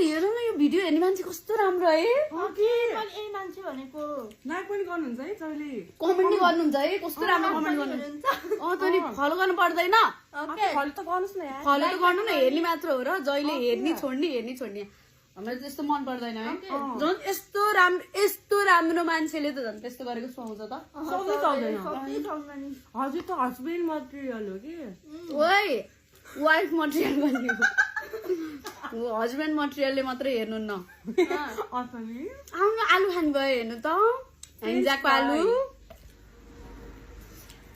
हेर न यो भिडियो हेर्ने मान्छे कस्तो राम्रो है ए मान्छे भनेको लाइक पनि गर्नुहुन्छ है जहिले कमेन्ट गर्नुहुन्छ है कस्तो राम्रो कमेन्ट गर्नुहुन्छ तैँले फलो गर्नु पर्दैन फलो त गर्नुहोस् न यार फलो त गर्नु न हेर्ने मात्र हो र जहिले हेर्ने छोड्ने हामीलाई त्यस्तो मन पर्दैन है झन् यस्तो राम्रो मान्छेले त झन् त्यस्तो गरेको सुहाउँछ त सबै चल्दैन हजुर त हस्बेन्ड मटेरियल हो कि ओइ वाइफ मटेरियल भनेको हस्बेन्ड मटेरियलले मात्रै हेर्नु न असली आउनु आलु खानु भयो हेर्नु त ह्याङ्जाको आलु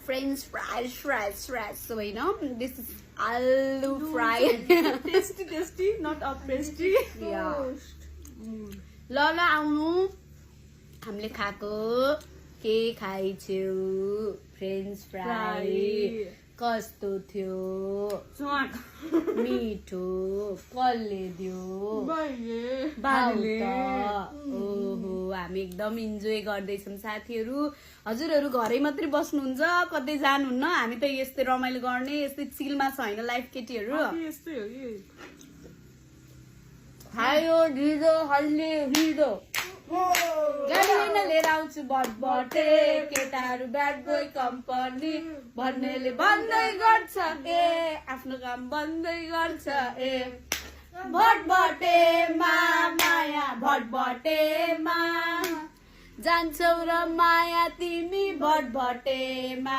फ्रेन्च फ्राइज होइन दिस इज आलु fry tasty not a pastry ल आउनु हामीले खाएको के खाइछौ फ्रेन्च फ्राई कस्तो थियो मिठो कसले दियो ओहो हामी एकदम इन्जोय गर्दैछौँ साथीहरू हजुरहरू घरै मात्रै बस्नुहुन्छ कतै जानुहुन्न हामी त यस्तै रमाइलो गर्ने यस्तै चिलमा छ होइन लाइफ केटीहरू यस्तै हो कि खायो ढिलो हल्ले हिँडो गाडी होइन लिएर आउँछु भटभटे केटाहरू ब्याड बोय कम्पनी भन्नेले भन्दै गर्छ ए आफ्नो काम बन्दै गर्छ ए भटभटेमा माया भटभटेमा जान्छौ र माया तिमी भटभटेमा